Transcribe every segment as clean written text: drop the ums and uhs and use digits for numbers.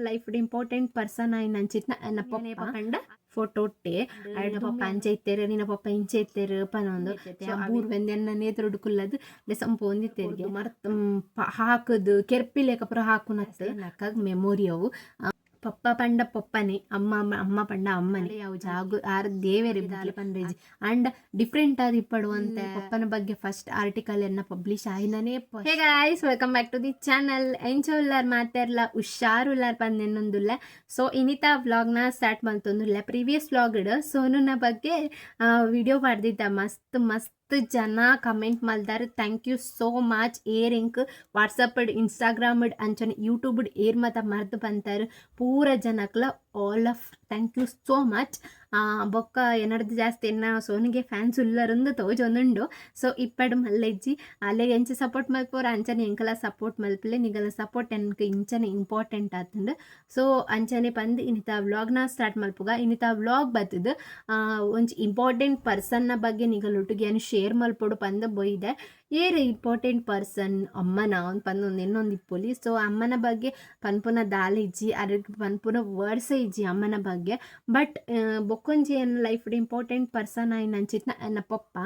Life important person ಆಯ್ ನಂಚಿತ್ನ ಎನ್ನ ಪಪ್ಪ ಕಂಡ photo ಒಟ್ಟೆ ಅಡ್ಡ ಪಪ್ಪ ಅಂಚೆ ಇತ್ತೇರು ನಿನ್ನ ಪಪ್ಪ ಇಂಚೆ ಇತ್ತೇರು ಪನೊಂದು ಬೂರ್ ವೆಂದೆನ್ನ ನೇತ್ರುಡು ಕುಲ್ಲದು ಲೆಸಂಪು ಒಂದಿತ್ತೇರಿಗೆ ಮರ್ತ ಹಾಕದು ಕೆರ್ಪಿಲೇಕಪುರ ಹಾಕುನತ್ತೆ ನಕ್ಕಾಗ ಮೆಮೊರಿ ಅವು ಪಪ್ಪ ಪಂಡ ಪಪ್ಪನೆ ಅಮ್ಮ ಪಂಡ ಅಮ್ಮನೆ ಅವು ಜಾಗು ಆರ್ ದೇವೇರಿ ಬಿದ್ದಾಲೆ ಪಂಡ್ರೇಜಿ ಅಂಡ್ ಡಿಫ್ರೆಂಟ್ ಆಗಿ ಪಡುವಂತೆ ಪಪ್ಪನ ಬಗ್ಗೆ ಫಸ್ಟ್ ಆರ್ಟಿಕಲ್ ಎನ್ನ ಪಬ್ಲಿಷ್ ಆಯ್ನನೇ. Hey guys, welcome back to the channel. ಎಂಚೋಲ್ಲಾರ್ ಮಾತಾಡ್ಲ ಹುಷಾರುಲ್ಲಾರ್ ಪಂದೆನ್ನೊಂದುಲ್ಲ. ಸೊ ಇನಿತಾ ವ್ಲಾಗ್ನ ಸ್ಟಾರ್ಟ್ ಮಾಡ್ತೊಂದುಲ್ಲ. ಪ್ರೀವಿಯಸ್ ವ್ಲಾಗ್ ಇಡು ಸೋನುನ ಬಗ್ಗೆ ವಿಡಿಯೋ ಮಾಡ್ದಿದ್ದ ಮಸ್ತ್ ಮಸ್ತ್ ಜನ ಕಮೆಂಟ್ ಮಲ್ದಾರ. Thank you so much. ಏರ್ ಇಂಕ್ ವಾಟ್ಸಪ್ ಇನ್ಸ್ಟಾಗ್ರಾಮ್ ಅಂಚನೆ ಯೂಟ್ಯೂಬ್ ಏರ್ ಮತ ಮರ್ದು ಬಂತಾರೆ ಪೂರ ಜನಕ್ಲ all of thank you so much. ಬೊಕ್ಕ ಏನರ್ದು ಜಾಸ್ತಿ ಎನ್ನ ಸೋನಿಗೆ ಫ್ಯಾನ್ಸ್ ಉಲ್ಲರಂದು ತೋಜೊಂದುಂಡು. ಸೊ ಇಪ್ಪಡು ಮಲ್ಲೆಜ್ಜಿ ಅಲ್ಲೇ ಎಂಚ ಸಪೋರ್ಟ್ ಮಲ್ಪೋರ ಅಂಚನೆ ಎಂಕಲ ಸಪೋರ್ಟ್ ಮಲ್ಪಲೆ ನಿಗಲ ಸಪೋರ್ಟ್ ಎನ್ಕ ಇಂಚನೆ ಇಂಪಾರ್ಟೆಂಟ್ ಆತಂಡು. ಸೊ ಅಂಚನೆ ಪಂದು ಇನಿತ ವ್ಲಾಗ್ನ ಸ್ಟಾರ್ಟ್ ಮಲ್ಪುಗ. ಇನಿತ ವ್ಲಾಗ್ ಬತ್ತದು ಒಂಚ ಇಂಪಾರ್ಟೆಂಟ್ ಪರ್ಸನ್ನ ಬಗ್ಗೆ ನಿಗಲೊಟ್ಟಿಗೆ ಏನು ಶೇರ್ ಮಲ್ಪೊಡು ಪಂದು ಬೊಯ್ದೆ. ಏರು ಇಂಪಾರ್ಟೆಂಟ್ ಪರ್ಸನ್ ಅಮ್ಮನ ಒಂದು ಪಂದೊಂದು ಇನ್ನೊಂದು ಇಪ್ಪುಲಿ. ಸೊ ಅಮ್ಮನ ಬಗ್ಗೆ ಪನ್ಪುನ ದಾಲ್ ಇಜ್ಜಿ ಅದಕ್ಕೆ ಪನ್ಪುನ ವರ್ಡ್ಸ್ ಇಜ್ಜಿ ಅಮ್ಮನ ಬಗ್ಗೆ. ಬಟ್ ಬೊಕ್ಕೊಂಜಿ ಎನ್ನ ಲೈಫ್ ಇಂಪಾರ್ಟೆಂಟ್ ಪರ್ಸನ್ ಆಯ್ ನಂಚಿತ್ನ ಎನ್ನ ಪಪ್ಪ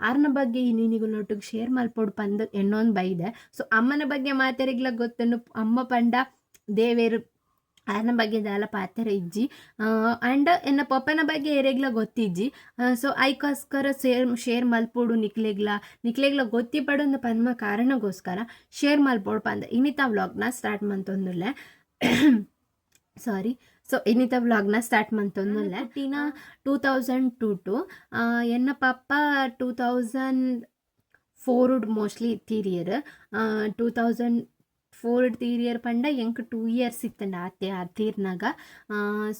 ಆರ್ನ ಬಗ್ಗೆ ಇನ್ನಿನಿಗುಲೊಟ್ಟಿಗೆ ಶೇರ್ ಮಲ್ಪೊಡು ಪಂದು ಎನ್ನೊಂದು ಬೈದೆ. ಸೊ ಅಮ್ಮನ ಬಗ್ಗೆ ಮಾತಾರಿಗ್ಲ ಗೊತ್ತುಂಡು ಅಮ್ಮ ಪಂಡ ದೇವೇರು ಆರ್ನ ಬಗ್ಗೆ ದಾಲ ಪಾತ್ರ ಇಜ್ಜಿ. ಆ್ಯಂಡ್ ಎನ್ನ ಪಪ್ಪನ ಬಗ್ಗೆ ಏರೆಗ್ಲ ಗೊತ್ತಿಜ್ಜಿ. ಸೊ ಐಕೋಸ್ಕರ ಶೇರ್ ಮಲ್ಪೋಡು ನಿಕ್ಲೆಗ್ಲ ಗೊತ್ತಿ ಪಡೊಂದು ಪನ್ಮ ಕಾರಣಗೋಸ್ಕರ ಶೇರ್ ಮಲ್ಪೋಡು ಪಂದ ಇನಿತ ವ್ಲಾಗ್ನ ಸ್ಟಾರ್ಟ್ ಮಂತೊಂದುಲ್ಲೆ. ಸಾರಿ. ಸೊ ಇನಿತ ವ್ಲಾಗ್ನ ಸ್ಟಾರ್ಟ್ ಮಂತೊಂದುಲ್ಲೆ. ಟೀನ 2002 ಎನ್ನ ಪಪ್ಪ 2004 ಮೋಸ್ಟ್ಲಿ ತೀರಿಯರ್. 2004 ತೀರಿಯರ್ ಪಂಡ ಎಂಕ್ 2 years ಇತ್ತಂಡ ಆತೆ ಆ ತೀರ್ನಾಗ.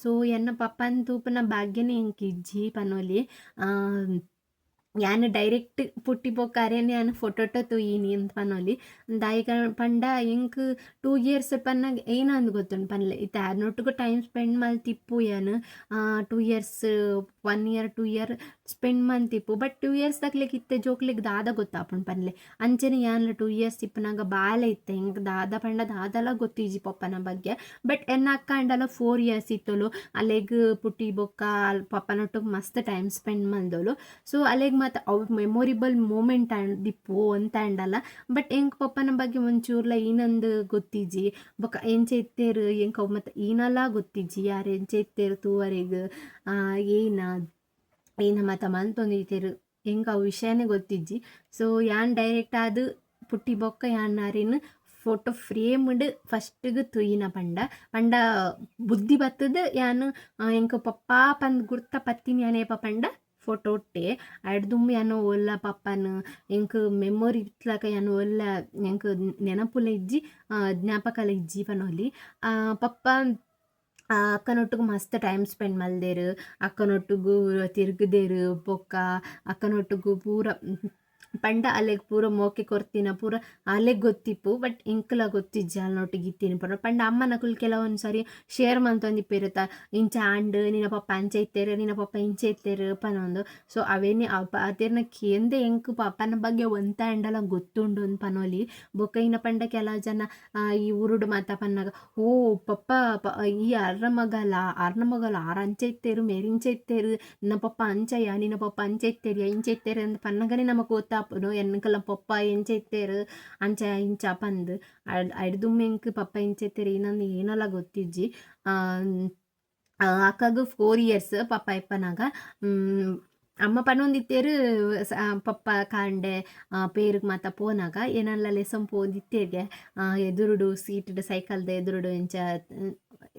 ಸೊ ಎನ್ನ ಪಪ್ಪನ ತೂಪನ ಭಾಗ್ಯನೇ ಎಂಕ್ ಇಜ್ಜಿ ಪನೋಲಿ. ಯಾನು ಡೈರೆಕ್ಟ್ ಪುಟ್ಟಿ ಪೊಕ್ಕಾರೇನೆ ಯಾನು ಫೋಟೋಟೋ ತುಯ್ಯಿನಿ ಅಂತ ಪನೋಲಿ ದಾಯಿಕ ಪಂಡ ಎಂಕ್ 2 years ಪನ್ನಾಗ ಏನಂದು ಗೊತ್ತುಂಡು ಪನ್ಲೆ ಇತ್ತ ಯಾರನೊಟ್ಟಿಗೂ ಟೈಮ್ ಸ್ಪೆಂಡ್ ಮಲ್ತಿಪ್ಪು ಏನು 2 years 1 year 2 year ಸ್ಪೆಂಡ್ ಮಲ್ತಿಪ್ಪು. ಬಟ್ 2 years ತಕ್ಲಿಕ್ಕೆ ಇತ್ತೆ ಜೋಕ್ಲಿಗೆ ದಾದ ಗೊತ್ತಾಪುಂಡು ಪನ್ಲೆ ಅಂಚನೆ ಯಾನ್ಲ 2 years ಇಪ್ಪನಾಗ ಬಾಲೆ ಇತ್ತೆ ಎಂಕ್ ದಾದ ಪಂಡ ದಾದಲ ಗೊತ್ತಿಜ್ಜಿ ಪಪ್ಪನ ಬಗ್ಗೆ. ಬಟ್ ಎನ್ನ ಅಕ್ಕ ಅಂಡಲ 4 years ಇತ್ತಲು ಅಲೆಗ್ ಪುಟ್ಟಿ ಬೊಕ್ಕ ಪಪ್ಪನೊಟ್ಟಿಗೆ ಮಸ್ತ್ ಟೈಮ್ ಸ್ಪೆಂಡ್ ಮಲ್ದೋಳು. ಸೊ ಅಲೆಗ್ ಮತ್ತು ಅವು ಮೆಮೊರಿಬಲ್ ಮೂಮೆಂಟ್ ದಿಪ್ಪು ಅಂತ ಅಂಡಲ್ಲ. ಬಟ್ ಎಂಕ್ ಪಪ್ಪನ ಬಗ್ಗೆ ಒಂಚೂರ್ಲ ಏನೊಂದು ಗೊತ್ತಿಜ್ಜಿ ಬೊಕ್ಕ ಎಂಚೆ ಇತ್ತೇರು ಎಂಕ ಮತ್ತು ಏನಲ್ಲ ಗೊತ್ತಿಜ್ಜಿ ಯಾರು ಎಂಚೆ ಇತ್ತೇರು ತೂವರೆಗೆ ಏನ ಮತ್ತು ಮಲ್ತೊಂದಿತ್ತೇರು ಎಂಕ ಅವು ವಿಷಯನೇ ಗೊತ್ತಿಜ್ಜಿ. ಸೊ ಯಾನ್ ಡೈರೆಕ್ಟ್ ಅದು ಪುಟ್ಟಿ ಬೊಕ್ಕ ಯಾನಾರೇನು ಫೋಟೋ ಫ್ರೇಮ್ಡ್ ಫಸ್ಟಿಗೆ ತುಯ್ಯಿನ ಪಂಡ ಬುದ್ಧಿ ಬತ್ತದ ಯಾನು ಎಂಕ ಪಪ್ಪ ಪಂದ್ ಗುರ್ತ ಪತ್ತಿನ ಯಾನೇಪ ಪಂಡ ಫೋಟೋ ಒಟ್ಟೆ ಅಡ್ದುಮ್ ಯಾನೋ ಒಲ್ಲ ಪಪ್ಪನ ಎಂಕ್ ಮೆಮೊರಿ ಇತ್ಲಾಕ ಯಾನೋ ಒಲ್ಲ ಎಂಕ್ ನೆನಪುಲ ಇಜ್ಜಿ ಜ್ಞಾಪಕಲ ಇಜ್ಜಿ ಪನೊಲಿ. ಪಪ್ಪ ಅಕ್ಕನೊಟ್ಟಿಗೆ ಮಸ್ತ್ ಟೈಮ್ ಸ್ಪೆಂಡ್ ಮಲ್ದೇರು, ಅಕ್ಕನೊಟ್ಟಿಗೂ ತಿರುಗದೇರು ಬೊಕ್ಕ ಅಕ್ಕನೊಟ್ಟಿಗೂ ಪೂರ ಪಂಡ ಅಲೆಗ್ ಪೂರ ಮೋಕೆ ಕೊರ್ತಿನ ಪೂರ ಅಲೆಗ್ ಗೊತ್ತಿಪ್ಪು. ಬಟ್ ಇಂಕಲ ಗೊತ್ತಿಜ್ಜಿ ಅಲ್ಲನೊಟ್ಟಿಗೆ ಇತ್ತೀನಿ ಪಂಡ ಅಮ್ಮನ ಕುಲ್ ಕೆಲವೊಂದು ಸರಿ ಶೇರ್ ಮಂತೊಂದಿಪ್ಪಿರುತ್ತ ಇಂಚ ಆಂಡ್ ನಿನ್ನ ಪಪ್ಪ ಅಂಚೆ ಇತ್ತೇರು ನಿನ್ನ ಪಪ್ಪ ಇಂಚೆ ಇತ್ತೇರು ಪನೊಂದು. ಸೊ ಅವೇನೇ ಅದೇರ್ನ ಕೇಂದೆ ಎಂಕ್ ಪಪ್ಪನ ಬಗ್ಗೆ ಒಂತ ಅಂಡಲ ಗೊತ್ತುಂಡು ಒಂದು ಪನೋಲಿ. ಬೊಕ್ಕ ಇನ್ನ ಪಂಡ ಕೆಲ ಜನ ಈ ಉರುಡು ಮಾತ ಪನ್ನಾಗ ಓ ಪಪ್ಪ ಈ ಅರ್ನ ಮಗಲ ಆರ ಅಂಚೆ ಇತ್ತೇರು ಮೇರಿಂಚೆ ಇತ್ತೇರು ನಿನ್ನ ಪಪ್ಪ ಅಂಚಯ್ಯ ನಿನ್ನ ಪಪ್ಪ ಅಂಚೆ ಇತ್ತೇರಿಯ ಇಂಚೆ ಇತ್ತೇರು ಅಂತ ಪನ್ನಗನೇ ನಮಗೆ ಗೊತ್ತಾಪನು ಎನ್ಕಲ ಪಪ್ಪ ಎಂಚೆ ಇತ್ತೇರು ಅಂಚ ಇಂಚ ಪಂದು ಅಡ್ದುಮ್ಮೆ ಎಂಕ್ ಪಪ್ಪ ಇಂಚೆ ಇತ್ತೇರು ಇನ್ನೊಂದು ಏನಲ್ಲ ಗೊತ್ತಿಜ್ಜಿ. ಅಕ್ಕಗೂ 4 years ಪಪ್ಪ ಇಪ್ಪನಾಗ ಅಮ್ಮ ಪನೊಂದಿತ್ತೇರು ಪಪ್ಪ ಕಾಂಡೆ ಪೇರಿಗೆ ಮಾತ ಪೋನಾಗ ಏನಲ್ಲ ಲೆಸನ್ ಪೋದಿತ್ತೇರಿಗೆ ಎದುರುಡು ಸೀಟಡ್ ಸೈಕಲ್ದ ಎದುರುಡು ಎಂಚ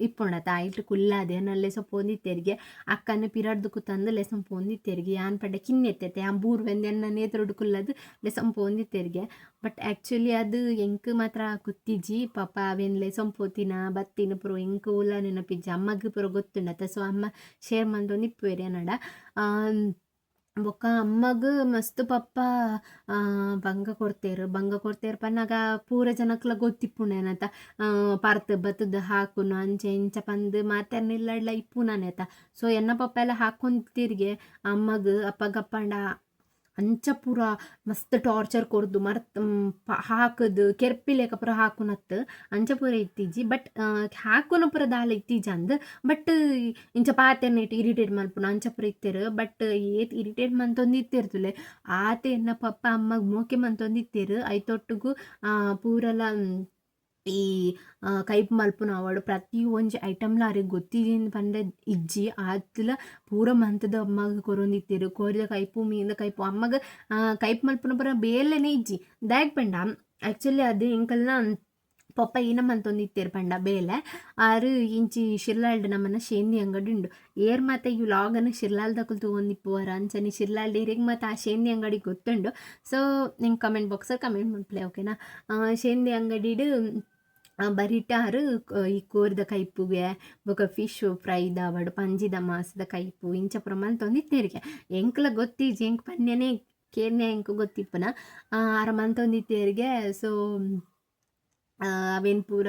ಇಪ್ಪುಂಡತ ಐಟ್ ಕುಲ್ಲಾದೆ ಏನಲ್ಲ ಲೆಸನ್ ಪೋದಿತ್ತೇರಿಗೆ ಅಕ್ಕನ ಪಿರಡ್ದು ತಂದು ಲೆಸನ್ ಪೋದಿತ್ತೇರಿಗೆ ಯಾನ್ ಪಂಡ ಕಿನ್ನೆತ್ತೈತೆ ಆ ಬೂರ್ವೆಂದು ಎನ್ನ ನೇತ್ರುಡು ಕುಲ್ಲದು ಲೆಸನ್ ಪೋದಿತ್ತೇರಿಗೆ. ಬಟ್ ಆ್ಯಕ್ಚುಲಿ ಅದು ಎಂಕ್ ಮಾತ್ರ ಗೊತ್ತಿಜ್ಜಿ ಪಪ್ಪ ಅವೇನು ಲೆಸನ್ ಪೋತಿನ ಬತ್ತಿನ ಪುರ ಎಂಕ್ ಉಲ್ಲ ನೆನಪಿಜ್ಜಿ ಅಮ್ಮಗೆ ಪುರ ಗೊತ್ತುಂಡತ. ಸೊ ಅಮ್ಮ ಶೇರ್ ಮಂದೊಂದು ಇಪ್ಪುವೇರಿ ಅನ್ನಡ. ಬೊಕ್ಕ ಅಮ್ಮಗ ಮಸ್ತ್ ಪಪ್ಪ ಬಂಗ ಕೊಡ್ತೇರು ಪನ್ನಾಗ ಪೂರ ಜನಕ್ಲ ಗೊತ್ತಿಪ್ಪುನೇನತ ಪಾರ್ತ್ ಬತ್ತದ ಹಾಕುನು ಅಂಚೆ ಇಂಚ ಪಂದು ಮಾತಾಡ್ನಿಲ್ಲಡ್ಲ ಇಪ್ಪುನಾನೇತ. ಸೊ ಎನ್ನ ಪಪ್ಪ ಎಲ್ಲ ಹಾಕೊಂತಿರ್ಗೆ ಅಮ್ಮಗ ಅಪ್ಪಗಪ್ಪಂಡ ಅಂಚ ಪೂರ ಮಸ್ತ್ ಟಾರ್ಚರ್ ಕೊರ್ದು ಹಾಕದು ಕೆರ್ಪಿಲೇಕ ಪೂರ ಹಾಕುನತ್ ಅಂಚ ಪೂರ ಇತ್ತೀಜಿ. ಬಟ್ ಹಾಕುನ ಪೂರ ದಾಲ ಇತ್ತೀಜಿ ಅಂದ್ ಬಟ್ ಇಂಚ ಪಾತೆರ್ನ ಇಟ್ಟು ಇರಿಟೇಟ್ ಮಲ್ಪುನ ಅಂಚ ಪೂರ ಇತ್ತೇರು. ಬಟ್ ಏತ್ ಇರಿಟೇಟ್ ಮಂತೊಂದು ಇತ್ತೇರ್ತುಲೆ ಆತೆ ಎನ್ನ ಪಪ್ಪ ಅಮ್ಮಗ್ ಮೋಕೆ ಮಂತೊಂದು ಇತ್ತೇರು. ಐತೊಟ್ಟುಗು ಪೂರಲ ಈ ಕೈಪ್ ಮಲ್ಪುನ ಅವಡು ಪ್ರತಿ ಒಂಜಿ ಐಟಮ್ಲ ಅವ್ರಿಗೆ ಗೊತ್ತಿಜೆಂದು ಪಂಡ ಇಜ್ಜಿ ಆತ್ಲ ಪೂರ ಮಂತದ ಅಮ್ಮಗ ಕೊರೊಂದಿತ್ತೇರು. ಕೋರಿದ ಕೈಪು ಮೀಂದ ಕೈಪು ಅಮ್ಮಗ ಕೈಪ್ ಮಲ್ಪುನ ಪೂರ ಬೇಲೆನೆ ಇಜ್ಜಿ ದಾಯಕ್ ಪಂಡ. ಆ್ಯಕ್ಚುಲಿ ಅದು ಎಂಕಲ್ನ ಪಪ್ಪ ಈನ ಮಂತೊಂದಿತ್ತೇರು ಪಂಡ ಬೇಲೆ ಆರು ಇಂಚಿ ಶಿರ್ಲಾಲ್ಡ್ ನಮ್ಮನ ಶೇಂದಿ ಅಂಗಡಿ ಉಂಡು. ಏರ್ ಮತ್ತೆ ಈ ವ್ಲಾಗನ್ನು ಶಿರ್ಲಾಲ್ದಕ್ಕೂ ತಗೊಂಡಿಪ್ಪುವರ ಅಂಚನೆ ಶಿರ್ಲಾಲ್ಡ್ ಏರಿಗೆ ಮತ್ತು ಆ ಶೇಂದಿ ಅಂಗಡಿ ಗೊತ್ತುಂಡು. ಸೊ ನಿಂಗೆ ಕಮೆಂಟ್ ಬಾಕ್ಸಲ್ಲಿ ಕಮೆಂಟ್ ಮಾಡ್ಪ್ಲೆ ಓಕೆನಾ. ಶೇಂದಿ ಅಂಗಡಿಡು ಬರಿಟಾರು ಈ ಕೋರಿದ ಕೈಪುಗೆ ಬೊಕ ಫಿಶ್ ಫ್ರೈದ ಅವಡು ಪಂಜಿದ ಮಾಸದ ಕೈಪು ಇಂಚ ಪ್ರಮಾಣ ತೊಂದಿತ್ತೇರಿಗೆ ಎಂಕ್ಲ ಗೊತ್ತೀಜಿ ಎಂಕ್ ಪನ್ಯನೇ ಕೇರ್ನೆ ಎಂಕ್ ಗೊತ್ತಿಪ್ಪನ ಆರ ಮಂತೊಂದಿತ್ತೇರಿಗೆ. ಸೊ ಅವೇನು ಪೂರ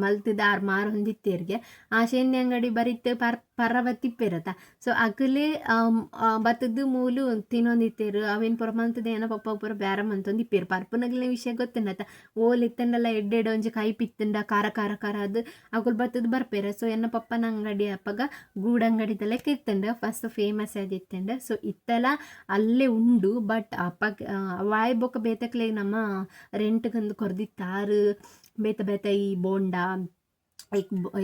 ಮಲ್ತಿದ ಆರು ಮಾರು ಹೊಂದಿತ್ತೇರಿಗೆ ಆ ಶೇಂದಿ ಅಂಗಡಿ ಬರಿತ್ತು ಪರ್ರವತ್ತಿಪ್ಪೇರತ್ತ. ಸೊ ಅಕಲೆ ಬತ್ತದ್ದು ಮೂಲು ತಿನ್ನೊಂದಿತ್ತೇರು ಅವೇನು ಪುರ ಮಂತದ ಏನೋ ಪಪ್ಪ ಪೂರ ಬ್ಯಾರ ಮಂತೊಂದಿಪ್ಪೇರು. ಪರ್ಪುನಗಲಿನ ವಿಷಯ ಗೊತ್ತುಂಡತ್ತ ಓಲ್ ಇತ್ತಂಡಲ್ಲ ಎಡ್ಡೆಡ್ ಒಂಜಿ ಕೈ ಪಿತ್ತಂಡ ಖಾರ ಖಾರ ಖಾರ ಅದು ಅಕುಲ್ ಬತ್ತದ್ದು ಬರ್ಪೇರ. ಸೊ ಎನ್ನ ಪಪ್ಪನ ಅಂಗಡಿ ಅಪ್ಪಗ ಗೂಡಂಗಡಿದ ಲೆಕ್ಕ ಇತ್ತಂಡ ಫಸ್ಟ್ ಫೇಮಸ್ ಆದಿತ್ತಂಡ. ಸೊ ಇತ್ತಲ ಅಲ್ಲೇ ಉಂಡು ಬಟ್ ಅಪ್ಪ ವಾಯ್ ಬೊಕ್ಕ ಬೇತಕ್ಲೆ ನಮ್ಮ ರೆಂಟ್ಗಂದು ಕೊರ್ದಿತ್ತಾರು ಬೇತ ಬೇತ ಈ ಬೋಂಡ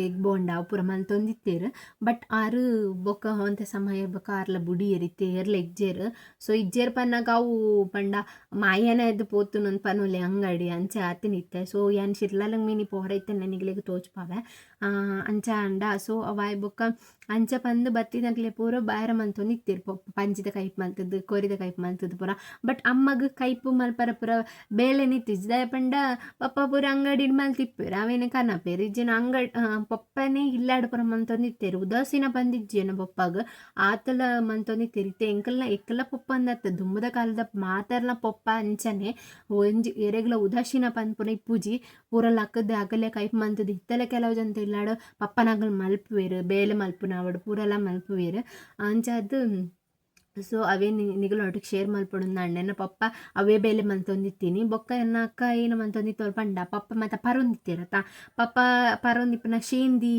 ಎಗ್ ಬೋಂಡ ಪೂರ ಮಂತೊಂದಿತ್ತೇರು. ಬಟ್ ಆರು ಬೊಕ್ಕ ಒಂತ ಸಮಯ ಬೊಕ್ಕ ಆರ್ಲ ಬುಡಿ ಏರಿತ್ತೇರ್ಲ ಇಜ್ಜೇರು. ಸೊ ಇಜ್ಜೇರು ಪನ್ನಾಗ ಅವು ಪಂಡ ಮಾಯನ ಎದ್ದು ಪೋತು ನನ್ನ ಪನೊಲೆ ಅಂಗಡಿ ಅಂಚೆ ಆತಿನಿತ್ತೆ. ಸೊ ಏನು ಶಿರ್ಲಾಲಂಗ್ ಮೀನಿ ಪೋರ ಇತ್ತೆ ನನಗೆ ತೋಚ್ಪಾವೆ ಅಂಚ ಅಂಡ. ಸೊ ಅವಾಯ್ ಬೊಕ್ಕ ಅಂಚ ಪಂದು ಬತ್ತಿದಾಗಲೇ ಪೂರ ಬಾರ ಮಂತೊಂದಿತ್ತೇರು ಪಪ್ಪ ಪಂಚಿದ ಕೈಪ್ ಮಲ್ತದ್ದು ಕೋರಿದ ಕೈಪ್ ಮಲ್ತದ್ದು ಪೂರ. ಬಟ್ ಅಮ್ಮಗ ಕೈಪು ಮಲ್ಪರ ಪೂರ ಬೇಲೆ ನಿತ್ತಿಜ್ಜಿ ದಯ ಪಂಡ ಪಪ್ಪ ಪೂರ ಅಂಗಡಿ ಮಲ್ತಿಪ್ಪೇರು ಅವೇನೆ ಕನಪೇರು ಇಜ್ಜಿನ ಅಂಗಡಿ ಪಪ್ಪನೇ ಇಲ್ಲಾಡು ಪುರ ಮಂತೊಂದಿತ್ತೇರು. ಉದಾಸೀನ ಬಂದಿಜ್ಜೇನ ಪಪ್ಪಾಗ ಆತಲ ಮಂತೊಂದಿತ್ತೇರು ಇತ್ತೆ ಎಕ್ಕಲ ಪಪ್ಪ ಅಂದತ್ತ ದುಮ್ಮದ ಕಾಲದ ಮಾತಾರ್ಲ ಪಪ್ಪ ಅಂಚನೆ ಒಂಜಿ ಎರೆಗ್ಲ ಉದಾಸೀನ ಪಂದ್ಪುನ ಇಪ್ಪುಜಿ ಪೂರ ಲಕ್ಕದ ಅಗಲೆ ಕೈಪ್ ಮಂತದ್ದು ಇತ್ತಲೆ ಕೆಲವು ಜಂತ ಇಲ್ಲಾಡು ಪಪ್ಪನಗಲ್ ಮಲ್ಪುವೇರು ಬೇಲೆ ಮಲ್ಪುನ ಅವಡು ಪೂರಲ ಮಲ್ಪುವೇರು ಅಂಚದು. ಸೊ ಅವೇ ನಿಗಲೊಟ್ಟಿಗೆ ಶೇರ್ ಮಲ್ಪಡು ಅಣ್ಣನ ಪಪ್ಪ ಅವೇ ಬೇಲೆ ಮಂತೊಂದಿತ್ತೀನಿ ಬೊಕ್ಕ ಎನ್ನ ಅಕ್ಕ ಏನು ಮಂತೊಂದಿತ್ತವ್ರು ಪಂಡ ಪಪ್ಪ ಮತ್ತು ಪರೊಂದಿತ್ತೇರತ್ತ ಪಪ್ಪ ಪರೊಂದಿಪ್ಪನ ಶೇಂದಿ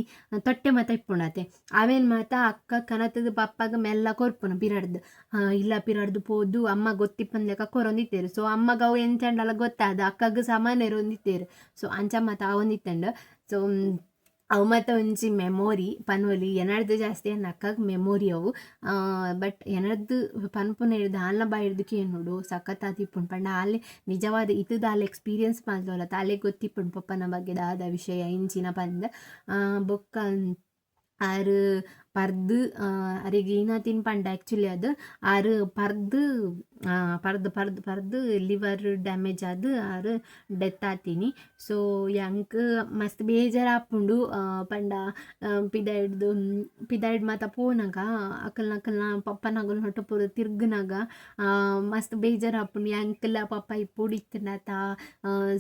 ತೊಟ್ಟೆ ಮತ್ತು ಇಪ್ಪುಂಡತೆ ಅವೇನು ಮಾತ ಅಕ್ಕ ಕನತದ ಪಪ್ಪಗ ಮೆಲ್ಲ ಕೊರ್ಪುನ ಪಿರಡ್ದು ಇಲ್ಲ ಪಿರಡ್ದು ಪೋದು ಅಮ್ಮ ಗೊತ್ತಿಪ್ಪನ ಲೆಕ್ಕ ಕೊರೊಂದಿತ್ತೇರು. ಸೊ ಅಮ್ಮಗ ಅವು ಎಂಚಂಡಲ್ಲ ಗೊತ್ತಾದ ಅಕ್ಕಗ ಸಮಾನೇರು ಹೊಂದಿತ್ತೇರು. ಸೊ ಅಂಚ ಮತ್ತು ಅವೊಂದಿತ್ತಂಡು. ಸೊ ಅವು ಮತ್ತು ಒಂಚಿ ಮೆಮೊರಿ ಪನ್ವಲಿ ಎನಡ್ದು ಜಾಸ್ತಿ ಅನ್ನ ಅಕ್ಕಗೆ ಮೆಮೊರಿ ಅವು. ಬಟ್ ಎನಡ್ದು ಪನ್ಪುನ ಹಿಡ್ದು ಆಲ್ನ ಬಾ ಹಿಡ್ದಕ್ಕೆ ಏನು ನೋಡು ಸಖತ್ತಾತಿ ಇಪ್ಪುಂಡು ಪಂಡ ಅಲ್ಲಿ ನಿಜವಾದ ಇತದ ಅಲ್ಲಿ ಎಕ್ಸ್ಪೀರಿಯನ್ಸ್ ಮಾಡ್ದವಲ್ಲ ಅಲ್ಲೇ ಗೊತ್ತಿಪ್ಪುಂಡು ಪಪ್ಪನ ಬಗ್ಗೆ ದಾದ ವಿಷಯ ಇಂಚಿನ ಪಂದ ಬೊಕ್ಕ ಆರು ಪರ್ದು ಅರಿಗೆ ಈನ ತಿನ್ಪಂಡ ಆ್ಯಕ್ಚುಲಿ ಅದು ಆರು ಪರ್ದು ಲಿವರ್ ಡ್ಯಾಮೇಜ್ ಅದು ಆರು ಡೆತ್ ಆತೀನಿ. ಸೊ ಯಂಕ್ ಮಸ್ತ್ ಬೇಜಾರು ಆಪುಂಡು ಪಂಡ ಪಿದಾಯ್ಡ್ ಮಾತ ಪೋನಾಗ ಅಕಲ್ನ ಪಪ್ಪನಗಲ್ ಹೊಟ್ಟು ಪೂರ ತಿರ್ಗನಾಗ ಮಸ್ತ್ ಬೇಜಾರು ಆಪುಂಡು ಯಂಕಲ್ಲ ಪಪ್ಪ ಇಪ್ಪುಡು ಇತ್ತನಾತ.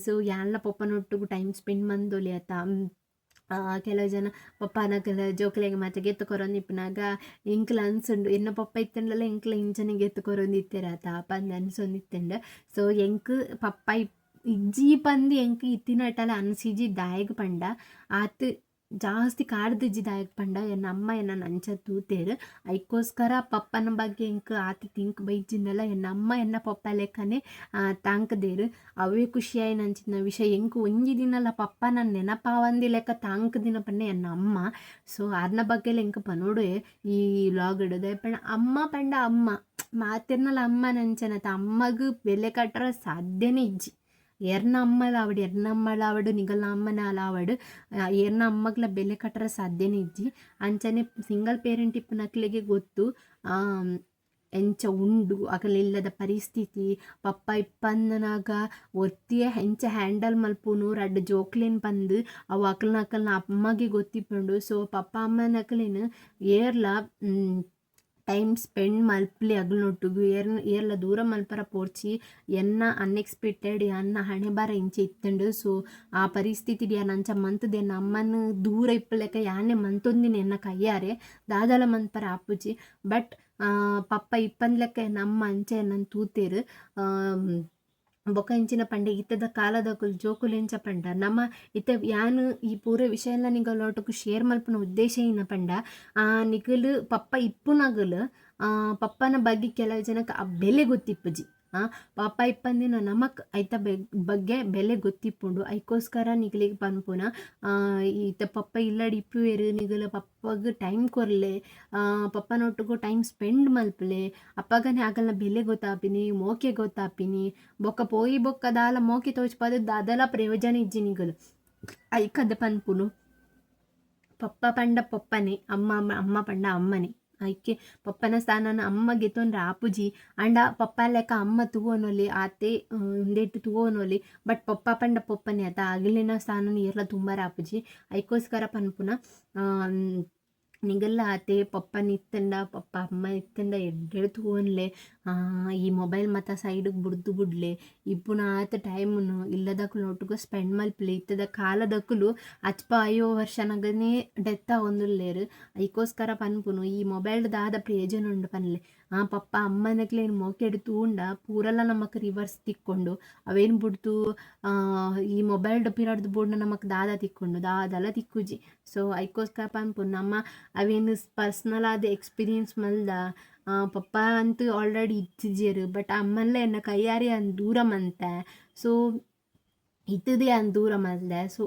ಸೊ ಯಾನ್ಲ ಪಪ್ಪನೊಟ್ಟಿಗೂ ಟೈಮ್ ಸ್ಪೆಂಡ್ ಮಂದೊಲಿ ಆತ. ಕೆಲವು ಜನ ಪಪ್ಪನಕಲ ಜೋಕ್ಲೆಗೆ ಮತ್ತೆ ಗೆತ್ತು ಕೊರೊಂದಿಪ್ಪನಾಗ ಎಂಕ್ಲ ಅನ್ಸುಂಡು ಎನ್ನ ಪಪ್ಪ ಇತ್ತಂಡಲ್ಲ ಎಂಕ್ಲ ಇಂಚನೆ ಗೆತ್ತು ಕೊರೊಂದಿತ್ತೇರಾತ ಪಂದು ಅನ್ಸೊಂದಿತ್ತಂಡು. ಸೊ ಎಂಕ್ ಪಪ್ಪ ಇಜ್ಜಿ ಪಂದು ಎಂಕ್ ಇತ್ತಿನಟಲ ಅನ್ಸಿಜಿ ದಾಯಗ್ ಪಂಡ ಆತು ಜಾಸ್ತಿ ಕಾಡ್ದಿಜ್ಜಿ ದಾಯಕ್ ಪಂಡ ಎನ್ನ ಅಮ್ಮ ಎನ್ನ ನಂಚ ತೂತೇರು. ಐಕೋಸ್ಕರ ಪಪ್ಪನ ಬಗ್ಗೆ ಎಂಕ್ ಆತ ತಿಂಕ್ ಬೈಜಿಂದಲ್ಲ ಎನ್ನ ಅಮ್ಮ ಎನ್ನ ಪಪ್ಪ ಲೆಕ್ಕನೆ ತಾಂಕದೇರು ಅವೇ ಖುಷಿಯಾಯಿ ನಂಚಿನ ವಿಷಯ ಎಂಕ್ ಒಂಜಿ ದಿನಲ್ಲ ಪಪ್ಪ ನನ್ನ ನೆನಪಾವಂದಿ ಲೆಕ್ಕ ತಾಂಕ್ ದಿನ ಪಂಡ ಎನ್ನ ಅಮ್ಮ. ಸೊ ಅರ್ನ ಬಗ್ಗೆ ಎಂಕ್ ಪನೋಡು ಈ ವ್ಲಾಗ್ ಇಡೋದು ಪಂಡ ಅಮ್ಮ ಪಂಡ ಅಮ್ಮ ಮಾತಿರ್ನಲ್ಲ ಅಮ್ಮ ನಂಚನತ ಅಮ್ಮಗೂ ಬೆಲೆ ಕಟ್ಟರ ಸಾಧ್ಯನೇ ಇಜ್ಜಿ. ಎರ್ನ ಅಮ್ಮಳ ನಿಗಲ ಅಮ್ಮನ ಅಲಾವಡು ಎರ್ನ ಅಮ್ಮಗ್ಲ ಬೆಲೆ ಕಟ್ಟರ ಸಾಧ್ಯನೇ ಇಜ್ಜಿ. ಅಂಚನೆ ಸಿಂಗಲ್ ಪೇರೆಂಟ್ ಇಪ್ಪು ನಕ್ಲಿಗೆ ಗೊತ್ತು ಎಂಚ ಉಂಡು ಅಕಲಿಲ್ಲದ ಪರಿಸ್ಥಿತಿ. ಪಪ್ಪ ಇಪ್ಪಂದನಾಗ ಒತ್ತಿಯ ಹೆಂಚ ಹ್ಯಾಂಡಲ್ ಮಲ್ಪುನು ರಡ್ಡು ಜೋಕ್ಲೇನ್ ಪಂದು ಅವು ಅಕಲ್ನ ಅಮ್ಮಗೆ ಗೊತ್ತಿಪ್ಪುಂಡು. ಸೊ ಪಪ್ಪ ಅಮ್ಮನ ಅಕಲೇನು ಏರ್ಲ ಟೈಮ್ ಸ್ಪೆಂಡ್ ಮಲ್ಪಲಿ ಅಗ್ಲೊಟ್ಟಿಗೂ ಏರ್ಲ ದೂರ ಮಲ್ಪರ ಪೋಡ್ಚಿ ಎನ್ನ ಅನ್ಎಕ್ಸ್ಪೆಕ್ಟೆಡ್ ಅನ್ನ ಹಣೆ ಬಾರ ಇಂಚೆ ಇತ್ತಂಡು. ಸೊ ಆ ಪರಿಸ್ಥಿತಿ ನಂಚ ಮಂತದೆ ಅಮ್ಮನ ದೂರ ಇಪ್ಪಲೆಕ್ಕ ಯಾನೆ ಮಂತೊಂದಿನ ಎನ್ನ ಕೈಯಾರೆ ದಾದಲ ಮನ್ಪರ ಆಪುಜಿ. ಬಟ್ ಪಪ್ಪ ಇಪ್ಪಂದ್ಲೆಕ್ಕ ನಮ್ಮ ಅಂಚೆ ನನ್ನ ತೂತೇರು ಬೊಕ ಇಂಚಿನ ಪಂಡೆ ಇತ್ತದ ಕಾಲದಕುಲು ಜೋಕುಲು ಎಂಚ ಪಂಡ ನಮ್ಮ ಇತ್ತ ಯಾನು ಈ ಪೂರ ವಿಷಯ ಎಲ್ಲ ನಿಗಲೊಟ್ಟುಗು ಶೇರ್ ಮಲ್ಪನ ಉದ್ದೇಶ ಏನ ಪಂಡ ನಿಗಲು ಪಪ್ಪ ಇಪ್ಪುನಗಲು ಪಪ್ಪನ ಬಗ್ಗೆ ಕೆಲವು ಜನಕ್ಕೆ ಆ ಬೆಲೆ ಗೊತ್ತಿಪ್ಪುಜಿ. ಪಾಪ ಇಪ್ಪಂದಿನ ನಮಕ್ ಐತ ಬಗ್ಗೆ ಬೆಲೆ ಗೊತ್ತಿಪ್ಪುಂಡು. ಐಕೋಸ್ಕರ ನಿಗಲಿಗೆ ಪನ್ಪುನ ಈತ ಪಪ್ಪ ಇಲ್ಲಡಿ ಇಪ್ಪುವೆರು ನಿಗಲ ಪಪ್ಪಗೆ ಟೈಮ್ ಕೊರ್ಲೆ ಪಪ್ಪನೊಟ್ಟಿಗೂ ಟೈಮ್ ಸ್ಪೆಂಡ್ ಮಲ್ಪಲೆ ಅಪ್ಪಗನೆ ಆಗಲ್ಲ ಬೆಲೆ ಗೊತ್ತಾಪಿನಿ ಮೋಕೆ ಗೊತ್ತಾಪಿನಿ ಬೊಕ್ಕ ಪೋಯಿ ಬೊಕ್ಕ ದಾಲ ಮೋಕೆ ತೋಚ್ಪದ ಅದೆಲ್ಲ ಪ್ರಯೋಜನ ಇಜ್ಜಿ ನಿಗಲು ಐಕದ ಪನ್ಪುನು. ಪಪ್ಪ ಪಂಡ ಪಪ್ಪನೆ ಅಮ್ಮ ಪಂಡ ಅಮ್ಮನೆ ಐಕೆ ಪಪ್ಪನ ಸ್ಥಾನನ ಅಮ್ಮಗೆ ತೊಂದ್ರೆ ಆಪುಜಿ ಅಂಡ ಪಪ್ಪ ಲೆಕ್ಕ ಅಮ್ಮ ತೂವನೊಲಿ ಆತೆ ಒಂದೇಟು ತೂವನೊಲಿ ಬಟ್ ಪಪ್ಪ ಪಂಡ ಪಪ್ಪನೆ ಆತ ಅಗಲಿನ ಸ್ಥಾನನ ಎಲ್ಲ ತುಂಬ ಆಪುಜಿ. ಐಕೋಸ್ಕರ ಪನ್ಪುನ ನಿಗಲ್ಲ ಆತೆ ಪಪ್ಪನ ಇತ್ತಂಡ ಪಪ್ಪ ಅಮ್ಮ ಇತ್ತಂಡ ಎಡ್ಡೆಡು ತೂವನ್ಲೆ ಈ ಮೊಬೈಲ್ ಮತ್ತು ಸೈಡಿಗೆ ಬಿಡ್ಲೆ ಇಪ್ಪುನ ಆತ ಟೈಮನ್ನು ಇಲ್ಲದಕ್ಕೂ ಒಟ್ಟಿಗೂ ಸ್ಪೆಂಡ್ ಮಲ್ಪಲೆ ಇತ್ತದ ಕಾಲದಕ್ಕೂ ಅಚ್ಪ 5 ವರ್ಷನಾಗನೇ ಡೆತ್ ಆಗೊಂದುಲ್ಲೇರು. ಐಕೋಸ್ಕರ ಪನ್ಪುನು ಈ ಮೊಬೈಲ್ ದಾದ ಪ್ರಯೋಜನ ಉಂಡು ಪನ್ಲೆ ಪಪ್ಪ ಅಮ್ಮನಕ್ಲೇನು ಮೋಕೆಡು ತೂಂಡ ಪೂರಲ್ಲ ನಮಕ್ ರಿವರ್ಸ್ ತಿಕ್ಕೊಂಡು ಅವೇನು ಬಿಡ್ತು ಈ ಮೊಬೈಲ್ ಪಿರಾಡ್ದು ಬೋರ್ಡ್ನ ನಮಕ್ ದಾದ ತಿಕ್ಕೊಂಡು ದಾದಲ್ಲ ತಿಕ್ಕುಜಿ. ಸೊ ಐಕೋಸ್ಕರ ಪನ್ಪುನು ನಮ್ಮ ಅವೇನು ಪರ್ಸ್ನಲ್ ಆದ ಎಕ್ಸ್ಪೀರಿಯನ್ಸ್ ಮಲ್ದ ಪಪ್ಪ ಅಂತೂ ಆಲ್ರೆಡಿ ಇತ್ತಿಜೇರು ಬಟ್ ಅಮ್ಮಲ್ಲೇ ಎನ್ನ ಕೈಯಾರಿ ಅನ್ ದೂರ ಮಂತೆ. ಸೊ ಇತ್ತದೇ ಅನ್ ದೂರ ಮಲ್ದೆ. ಸೊ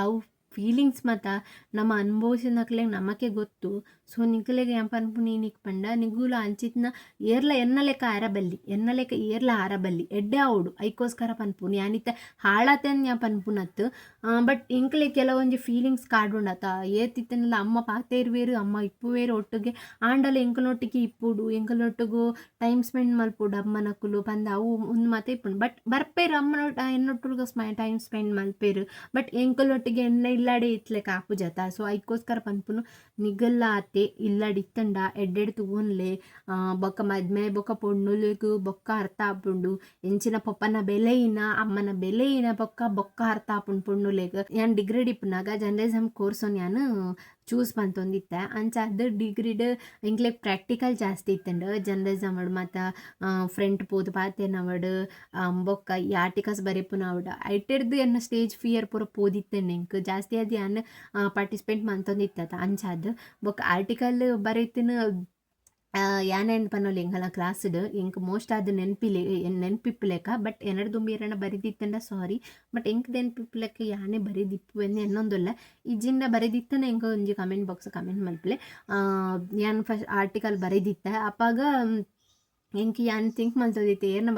ಅವು ಫೀಲಿಂಗ್ಸ್ ಮತ್ತು ನಮ್ಮ ಅನುಭವಿಸಿನಕ್ಲೆ ನಮಗೆ ಗೊತ್ತು. ಸೊ ನಿಗಲೆಗೆ ಏನ್ ಪನ್ಪುನಿ ನಿಕ್ ಪಂಡ ನಿಗುಲ ಅಂಚಿತ್ನ ಏರ್ಲ ಎನ್ನ ಲೆಕ್ಕ ಏರ್ಲ ಆರಬಲ್ಲಿ ಎಡ್ಡೆ ಅವಡು. ಐಕೋಸ್ಕರ ಪನ್ಪುನಿ ಯಾನಿತ್ತ ಹಾಳಾತನ್ ಯಾ ಪನ್ಪುನತ್ತು ಬಟ್ ಇಂಕ್ಲೆ ಕೆಲವೊಂದು ಫೀಲಿಂಗ್ಸ್ ಕಾಡುಂಡತ ಏತಿತ್ತನೆಲ್ಲ ಅಮ್ಮ ಪಾತೆ ಇರುವೇರು ಅಮ್ಮ ಇಪ್ಪುವೇರು ಒಟ್ಟಿಗೆ ಆಂಡಲ ಎಂಕಲೊಟ್ಟಿಗೆ ಇಪ್ಪುಡು ಎಂಕಲೊಟ್ಟಿಗೂ ಟೈಮ್ ಸ್ಪೆಂಡ್ ಮಲ್ಪುಡು ಅಮ್ಮನಕ್ಕುಲು ಪಂದ ಅವು ಒಂದು ಮಾತೆ ಇಪ್ಪುಂಡು. ಬಟ್ ಬರ್ಪೇರು ಅಮ್ಮನ ಎನ್ನೊಟ್ಟಿಗೆ ಟೈಮ್ ಸ್ಪೆಂಡ್ ಮಲ್ಪೇರು ಬಟ್ ಎಂಕಲೊಟ್ಟಿಗೆ ಎನ್ನ ಇಲ್ಲಾಡೆ ಇತ್ಲೆಕ್ಕ ಆಪುಜಾತ. ಸೊ ಐಕೋಸ್ಕರ ಪನ್ಪುನು ನಿಗಲ್ಲ ಆತೆ ಇಲ್ಲಡಿ ಇತ್ತಂಡ ಎಡ್ಡೆಡು ತೂವನ್ಲೆ ಬೊಕ್ಕ ಮದ್ಮೆ ಬೊಕ್ಕ ಪೊಣ್ಣುಲೆಗು ಬೊಕ್ಕ ಅರ್ಥ ಆಪುಂಡು ಎಂಚಿನ ಪಪ್ಪನ ಬೆಲೆಯಿನ ಅಮ್ಮನ ಬೆಲೆಯಿನ ಬೊಕ್ಕ ಅರ್ಥ ಆಪುಂಡು ಪೊಣ್ಣುಲೆಗ್. ಯಾನ್ ಡಿಗ್ರಿ ಡಿಪ್ಪುನಾಗ ಜರ್ನಲಿಸಮ್ ಕೋರ್ಸನ್ನು ಯಾನು ಚೂಸ್ ಪಂತೊಂದಿತ್ತೆ ಅಂಚ ಅದು ಡಿಗ್ರಿಡ್ ಇಂಕ್ಲೆ ಪ್ರಾಕ್ಟಿಕಲ್ ಜಾಸ್ತಿ ಇತ್ತಂಡು ಜರ್ನಲಿಸಮ್ ಅವಡು ಮತ್ತು ಫ್ರೆಂಟ್ ಪೋದು ಪಾತೆನವಡು ಬೊಕ್ಕ ಈ ಆರ್ಟಿಕಲ್ಸ್ ಬರೆಪುನವಡು ಐಟೆಡ್ದು ಎನ್ನ ಸ್ಟೇಜ್ ಫಿಯರ್ ಪೂರ ಪೋದಿತ್ತೇನೆ ಇಂಕ್ ಜಾಸ್ತಿ ಅದು ಯಾನು ಪಾರ್ಟಿಸಿಪೇಟ್ ಮಂತೊಂದಿತ್ತ ಅಂಚ ಅದು ಬೊಕ್ಕ ಆರ್ಟಿಕಲ್ ಬರೀತಿನ ಯಾನೇನು ಪನ್ನೋಲಿ ಎಂಗಲ್ಲ ಕ್ಲಾಸ್ಡ್ ಎಂಕ್ ಮೋಸ್ಟ್ ಅದು ನೆನ್ಪಿಪ್ಪಲೆಕ್ಕ ಬಟ್ ಎನ್ನಡ ತುಂಬಿ ಎರಡ ಬರೆದಿತ್ತಂಡ ಸಾರಿ ಬಟ್ ಎಂಕ್ ನೆನ್ಪಿಪ್ಪಲೆಕ್ಕ ಯಾನೇ ಬರೆದಿಪ್ಪು ಎನ್ನೊಂದಲ್ಲ ಇಜ್ಜಿಂದ ಬರೆದಿತ್ತನ ಎಂಕ ಒಂಜಿ ಕಮೆಂಟ್ ಬಾಕ್ಸ್ ಕಮೆಂಟ್ ಮಲ್ಪಲೆ ಯಾನ್ ಫಸ್ಟ್ ಆರ್ಟಿಕಲ್ ಬರೆದಿತ್ತ ಅಪ್ಪಾಗ ಎಂಕಿ ಯಾನ್ ಥಿಂಕ್ ಮಲ್ತೋದಿತ್ತೆ ಏರ್ನ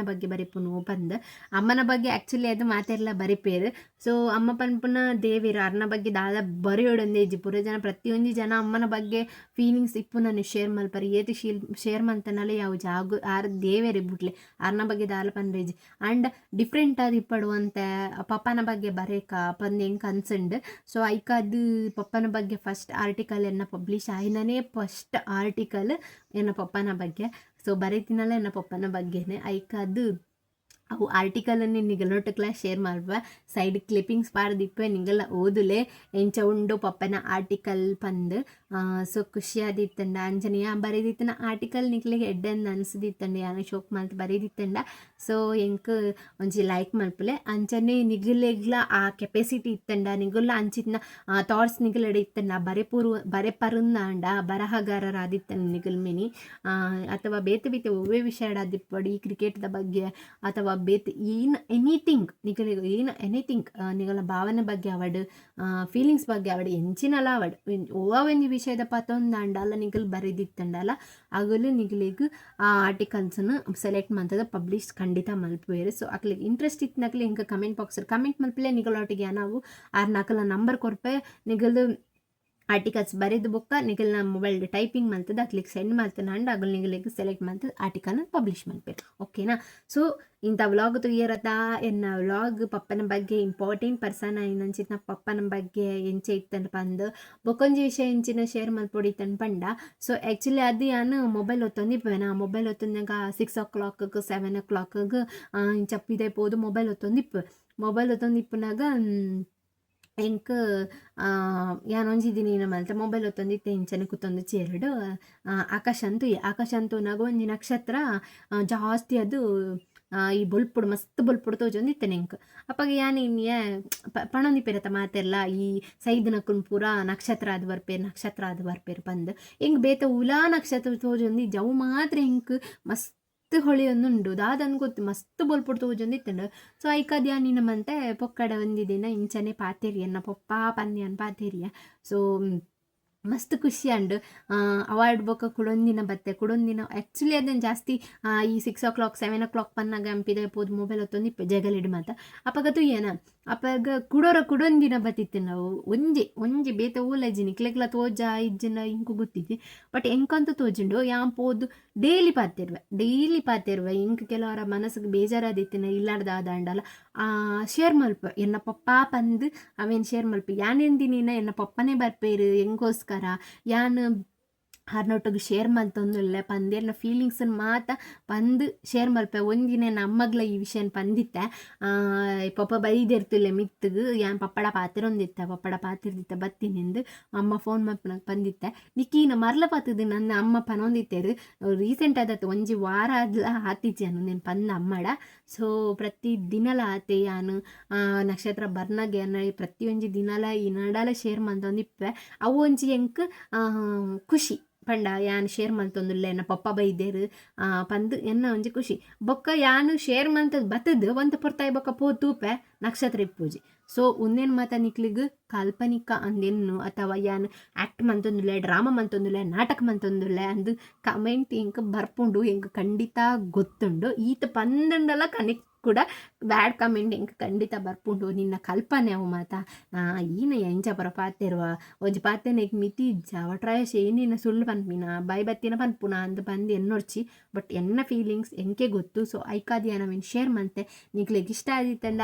ಬಗ್ಗೆ ಬರೆಪುನು ಪಂದ್ ಅಮ್ಮನ ಬಗ್ಗೆ ಆ್ಯಕ್ಚುಲಿ ಅದು ಮಾತೆಲ್ಲ ಬರಿಪೇರು. ಸೊ ಅಮ್ಮ ಪನ್ಪುನ ದೇವೇರು ಅರ್ನ ಬಗ್ಗೆ ದಾದ ಬರೆಯೋಡೊಂದೇ ಇಜ್ಜಿ ಪೂರ ಜನ ಪ್ರತಿಯೊಂದು ಜನ ಅಮ್ಮನ ಬಗ್ಗೆ ಫೀಲಿಂಗ್ಸ್ ಇಪ್ಪು ನಾನು ಶೇರ್ ಮಲ್ಪರಿ ಏತಿ ಶೇರ್ ಮಂತನಲ್ಲ ಯಾವ ಜಾಗ ಆರ್ ದೇವೇರಿ ಬಿಟ್ಲೆ ಅರ್ನ ಬಗ್ಗೆ ದಾಲ ಪನ್ರೇಜಿ ಆ್ಯಂಡ್ ಡಿಫ್ರೆಂಟ್ ಅದು ಇಪ್ಪಡುವಂತೆ ಪಪ್ಪನ ಬಗ್ಗೆ ಬರೇಕ ಪಂದ್ ಹೆಂಗೆ ಅನ್ಸಂಡು. ಸೊ ಐಕ ಅದು ಪಪ್ಪನ ಬಗ್ಗೆ ಫಸ್ಟ್ ಆರ್ಟಿಕಲ್ ಎನ್ನ ಪಬ್ಲಿಷ್ ಆಯ್ನೇ ಫಸ್ಟ್ ಆರ್ಟಿಕಲ್ ಎನ್ನ ಪಪ್ಪನ ಬಗ್ಗೆ. ಸೊ ಬರೀತಿನಲ್ಲ ಎನ್ನ ಪಪ್ಪನ ಬಗ್ಗೆನೇ ಐಕ ಅದು ಅವು ಆರ್ಟಿಕಲನ್ನು ನಿಗಲೊಟ್ಟಕ್ಲ ಶೇರ್ ಮಾಡುವ ಸೈಡ್ ಕ್ಲಿಪ್ಪಿಂಗ್ಸ್ ಪಾರ್ದಿಪ್ಪೆ ನಿಗಲ ಓದುಲೆ ಎಂಚ ಉಂಡು ಪಪ್ಪನ ಆರ್ಟಿಕಲ್ ಪಂದು. ಸೊ ಖುಷಿಯಾದಿತ್ತಂಡ ಅಂಜನೆಯ ಬರೆದಿತ್ತನ ಆರ್ಟಿಕಲ್ ನಿಕ್ಲಿಗೆ ಎಡ್ಡೆಂದು ಅನ್ಸದಿತ್ತಂಡ ಯಾನು ಶೋಕ್ ಮಲ್ತ್ ಬರೆದಿತ್ತಂಡ. ಸೊ ಎಂಕ್ ಒಂಜಿ ಲೈಕ್ ಮಲ್ಪಲೆ ಅಂಚನೆ ನಿಗಲೆಗ್ಲ ಆ ಕೆಪಾಸಿಟಿ ಇತ್ತಂಡ ನಿಗುಲ್ಲ ಅಂಚಿತ್ನ ಥಾಟ್ಸ್ ನಿಗಲೆಡೆ ಇತ್ತಂಡ ಬರೆಪರುಂದ ಅಂಡ ಬರಹಗಾರರಾದಿತ್ತಂಡ ನಿಗಲ್ ಮಿನಿ ಅಥವಾ ಬೇತೆ ಒವ್ವೇ ವಿಷಯ ಆದಿಪ್ಪಡು ಈ ಕ್ರಿಕೆಟ್ದ ಬಗ್ಗೆ ಅಥವಾ ಬೇತೆ ಎನಿಥಿಂಗ್ ನಿಗಲ ಭಾವನೆ ಬಗ್ಗೆ ಅವಡು ಫೀಲಿಂಗ್ಸ್ ಬಗ್ಗೆ ಅವಡು ಎಂಚಿನಲ್ಲ ಅವಡು ಒಂದು ವಿಷಯದ ಪತ್ತೊಂದು ಅಲ್ಲ ನಿಗಲ್ ಬರೆದಿತ್ತಂಡಲ್ಲ ಆಗಲು ನಿಗಲಿಗೆ ಆ ಆರ್ಟಿಕಲ್ಸನ್ನು ಸೆಲೆಕ್ಟ್ ಮಾಡ್ತದ ಪಬ್ಲಿಷ್ ಖಂಡಿತ ಮಲ್ಪುವೇರು. ಸೊ ಅಕ್ಲಿಗೆ ಇಂಟ್ರೆಸ್ಟ್ ಇತ್ತನಕ್ಲಿ ಹಿಂಗೆ ಕಮೆಂಟ್ ಬಾಕ್ಸ್ ಕಮೆಂಟ್ ಮಲ್ಪಲೆ ನಿಗಲೊಟ್ಟಿಗೆ ನಾವು 6 ನಂಬರ್ ಕೊರ್ಪೆ ನಿಗಲು ಆರ್ಟಿಕಲ್ಸ್ ಬರೆದು ಬೊಕ್ಕ ನಿಗಲ್ನ ಮೊಬೈಲ್ ಟೈಪಿಂಗ್ ಮಲ್ತದ ಅಕ್ಲಿಗೆ ಸೆಂಡ್ ಮಾಡ್ತಾನೆ ಅಂಡ್ ಅಗಲ್ ನಿಗಲಿಗೆ ಸೆಲೆಕ್ಟ್ ಮಾಡ್ತದೆ ಆರ್ಟಿಕಲ್ನ ಪಬ್ಲಿಷ್ ಮಾಡ್ಬೇಕು. ಓಕೆನಾ? ಸೊ ಇಂಥ ವ್ಲಾಗ್ ತುಯ್ಯರತ ಎನ್ನ ವ್ಲಾಗ್ ಪಪ್ಪನ ಬಗ್ಗೆ ಇಂಪಾರ್ಟೆಂಟ್ ಪರ್ಸನ್ ಆಯ್ನಂಚಿನ ಪಪ್ಪನ ಬಗ್ಗೆ ಎಂಚೆ ಇತ್ತಂದು ಪಂದು ಬೊಕೊಂಜಿ ವಿಷಯ ಎಂಚಿನ ಶೇರ್ ಮಲ್ಪೊಡಿತಂದು ಪಂಡ. ಸೊ ಆ್ಯಕ್ಚುಲಿ ಅದು ನಾನು ಮೊಬೈಲ್ ಒತ್ತೊಂದಿಪ್ಪೇನಾ ಮೊಬೈಲ್ ಒತ್ತೊಂದಾಗ 6 o'clock 7 o'clock ಚಪ್ಪಿದೆ ಪೋದು ಮೊಬೈಲ್ ಒತ್ತೊಂದಿಪ್ಪನಾಗ ಎಂಕ್ ಯಾನೊಂಜಿದ್ದೀನಿ ಮಲ್ತ ಮೊಬೈಲ್ ಒತ್ತೊಂದಿತ್ತೆ ಇಂಚನೆ ಕುತ್ತೊಂದು ಚೇರಡು ಆಕಾಶ ಅಂತೂ ನಾಗ ಒಂಜಿ ನಕ್ಷತ್ರ ಜಾಸ್ತಿ ಅದು ಈ ಬೊಲ್ಪುಡು ಮಸ್ತ್ ಬೊಲ್ಪುಡು ತೋಜೊಂದಿತ್ತೆ ನೆಂಕ್ ಅಪ್ಪಾಗ ಯಾನ್ ಇನ್ನಿಯೇ ಪಣೊಂದಿಪ್ಪೇರತ್ತ ಮಾತೆಲ್ಲ ಈ ಸೈದ್ನಕ್ಕುನ್ ಪೂರ ನಕ್ಷತ್ರ ಅದು ಬರ್ಪೇರು ಬಂದು ಹೆಂಗೆ ಬೇತ ಉಲಾ ನಕ್ಷತ್ರ ತೋಜೊಂದಿ ಜವು ಮಾತ್ರ ಹೆಂಕ್ ಮಸ್ತ್ ಹೊಳೆಯೊಂದುಂಡು ದಾದನ್ ಗೊತ್ತು ಮಸ್ತ್ ಬೊಲ್ಪುಡು ತೋಜೊಂದಿತ್ತಂಡು. ಸೊ ಐಕದ್ ಯಾನಿನ ಮಂತೆ ಪೊಕ್ಕಡ ಒಂದಿದಿನ ಇಂಚನೆ ಪಾತೇರಿಯನ್ನ ಪೊಪ್ಪ ಪನ್ಯನ್ ಪಾತೇರಿಯ. ಸೊ ಮಸ್ತ್ ಖುಷಿ ಅಂಡು ಅವಾರ್ಡ್ ಬೊಕ್ಕ ಕುಡೊಂದಿನ ಆ್ಯಕ್ಚುಲಿ ಅದನ್ನು ಜಾಸ್ತಿ ಈ 6 o'clock 7 o'clock ಪನ್ನಾಗ ಅಂಪಿದೆ ಪೋದು ಮೊಬೈಲ್ ಹೊತ್ತೊಂದಿಪ್ಪೆ ಜಗಲಿಡು ಮಾತ ಅಪ್ಪಾಗ ತುಯ್ಯನ ಅಪ್ಪಾಗ ಕುಡೊಂದಿನ ಬತ್ತಿತ್ತು ನಾವು ಒಂಜಿ ಬೇತ ಊಲಜ್ಜಿನಿ ಕ್ಲೆಕ್ಲ ತೋಜ ಇಜ್ಜಿನ ಇಂಕು ಗೊತ್ತಿದ್ದಿ ಬಟ್ ಎಂಕಂತೂ ತೋಜಿಂಡು ಯಾನ್ ಪೋದು ಡೈಲಿ ಪಾತಿರುವೆ ಇಂಕ್ ಕೆಲವರ ಮನಸ್ಸಿಗೆ ಬೇಜಾರಾದಿತ್ತಿನ ಇಲ್ಲಾರ್ದಾದ ಅಂಡಲ್ಲ ಶೇರ್ ಮಲ್ಪ ಎನ್ನ ಪಪ್ಪ ಪಂದು ಅವೇನು ಶೇರ್ ಮಲ್ಪ ಯಾನೆಂದಿನ ಎನ್ನ ಪಪ್ಪನೇ ಬರ್ಪೇರು ಹೆಂಗೋಸ್ಕರ ಯಾನ್ ಹರ್ನೊಟ್ಟಿಗೆ ಶೇರ್ ಮಲ್ತೊಂದುಲ್ಲೆ ಪಂದೇರ್ನ ಫೀಲಿಂಗ್ಸನ್ನು ಮಾತ ಪಂದು ಶೇರ್ ಮಲ್ಪೆ ಒಂದಿನ ನಮ್ಮಗ್ಲ ಈ ವಿಷಯನ ಪಂದಿತ್ತೆ ಪಪ್ಪ ಬೈದಿರ್ತಿಲ್ಲೆ ಮಿತ್ತಗೆ ಯಾನ್ ಪಪ್ಪಡ ಪಾತಿರ್ದಿತ್ತ ಬತ್ತಿನಿಂದು ಅಮ್ಮ ಫೋನ್ ಮಲ್ಪನಾಗ ಪಂದಿತ್ತೆ ನಿಕ್ಕೀನ ಮರ್ಲ ಪಾತದು ನನ್ನ ಅಮ್ಮ ಪನೊಂದಿತ್ತೇರು ರೀಸೆಂಟ್ ಆದತ್ತು ಒಂಜಿ ವಾರ ಆತಿಜ್ಜಾನು నేను ಪಂದ ಅಮ್ಮಡ. ಸೊ ಪ್ರತಿ ದಿನಲ ಆತೆ ಯಾನು ನಕ್ಷತ್ರ ಬರ್ನಾಗೆ ಪ್ರತಿಯೊಂಜಿ ದಿನಲ ಈ ನಡಲ ಶೇರ್ ಮಲ್ತೊಂದಿಪ್ಪೆ ಅವು ಒಂಜಿ ಎಂಕ್ ಖುಷಿ ಪಂಡ ಯಾನ್ ಶೇರ್ ಮಲ್ತೊಂದುಲ್ಲೆ ಎನ್ನ ಪಪ್ಪ ಬೈದೇರು ಪಂದು ಎನ್ನ ಒಂಜಿ ಖುಷಿ ಬೊಕ್ಕ ಯಾನು ಶೇರ್ ಮಲ್ತದ್ದು ಬತ್ತದು ಒಂದು ಪೊರ್ತಾಯಿ ಬೊಕ್ಕ ತೂಪೆ ನಕ್ಷತ್ರ ಇಪ್ಪುಜಿ. ಸೊ ಉಂದೇನು ಮಾತ ನಿಕ್ಲಿಗೆ ಕಾಲ್ಪನಿಕ ಅಂದೆನ್ನು ಅಥವಾ ಯಾನ್ ಆ್ಯಕ್ಟ್ ಮಂತೊಂದುಲ್ಲೆ ಡ್ರಾಮಾ ಮಂತೊಂದುಲ್ಲೆ ನಾಟಕ ಮಂತೊಂದುಲ್ಲೆ ಅಂದು ಕಮೆಂಟ್ ಎಂಕ್ ಬರ್ಪುಂಡು ಎಂಕ್ ಖಂಡಿತ ಗೊತ್ತುಂಡು ಈತ ಪಂದಂಡಲ ಕನೆಕ್ಟ್ ಕೂಡ ಬ್ಯಾಡ್ ಕಮೆಂಟ್ ಎಂಕ್ ಖಂಡಿತ ಬರ್ಪುಂಡು ನಿನ್ನ ಕಲ್ಪನೆ ಅವು ಮಾತ ಈನ ಎಂಚ ಪರ ಪಾತೆರುವ ಒಂಜಿ ಪಾತೆನ ಮಿತಿ ಇಜ್ಜ ಒಟ್ರಾಯಶ ಏನಿನ ಸುಳ್ಳು ಪನ್ಪಿನ ಬೈ ಬತ್ತಿನ ಪನ್ಪುನ ಅಂದು ಬಂದು ಎನ್ನೊಡ್ಚಿ ಬಟ್ ಎನ್ನ ಫೀಲಿಂಗ್ಸ್ ಎಂಕೆ ಗೊತ್ತು. ಸೊ ಐಕಾದಿಯ ನಾವೇನು ಶೇರ್ ಮಂತೆ ನಿಕ್ಲೆಗೆ ಇಷ್ಟ ಆದಿತ್ತಂಡ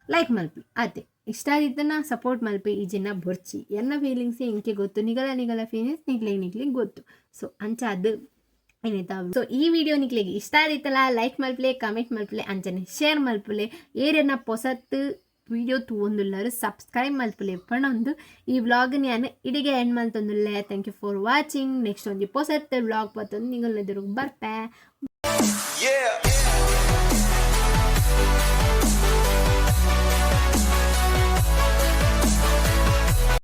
ಲೈಕ್ ಮಲ್ಪಿ ಆತೆ ಇಷ್ಟ ಆದಿತ್ತನ್ನ ಸಪೋರ್ಟ್ ಮಲ್ಪಿ ಈಜಿನ ಬೊರ್ಚಿ ಎನ್ನ ಫೀಲಿಂಗ್ಸ್ ಎಂಕೆ ಗೊತ್ತು ನಿಗಲ ಫೀಲಿಂಗ್ಸ್ ನಿಗ್ಲಿಗೆ ಗೊತ್ತು. ಸೊ ಅಂಚ ಅದು ಏನಾಯ್ತಾ. ಸೊ ಈ ವಿಡಿಯೋ ನಿಕ್ಲಿಗೆ ಇಷ್ಟ ಆದಿತ್ತಲ್ಲ ಲೈಕ್ ಮಲ್ಪಲೆ ಕಮೆಂಟ್ ಮಲ್ಪಲೆ ಅಂಚನೆ ಶೇರ್ ಮಲ್ಪಲೆ ಏರನ್ನ ಪೊಸತ್ ವಿಡಿಯೋ ತೂವೊಂದುಲ್ಲಾರು ಸಬ್ಸ್ಕ್ರೈಬ್ ಮಲ್ಪಲೆ ಪಣೊಂದು ಈ ವ್ಲಾಗ್ ನಾನು ಇಡಿಗೆ ಎಂಡ್ ಮಲ್ತೊಂದುಲ್ಲೆ. Thank you for watching. Next ಒಂಜಿ ಪೊಸತ್ ವ್ಲಾಗ್ ಪತ್ತೊಂದು ನಿಗಲ್ನೆದುರು ಬರ್ಪೆ.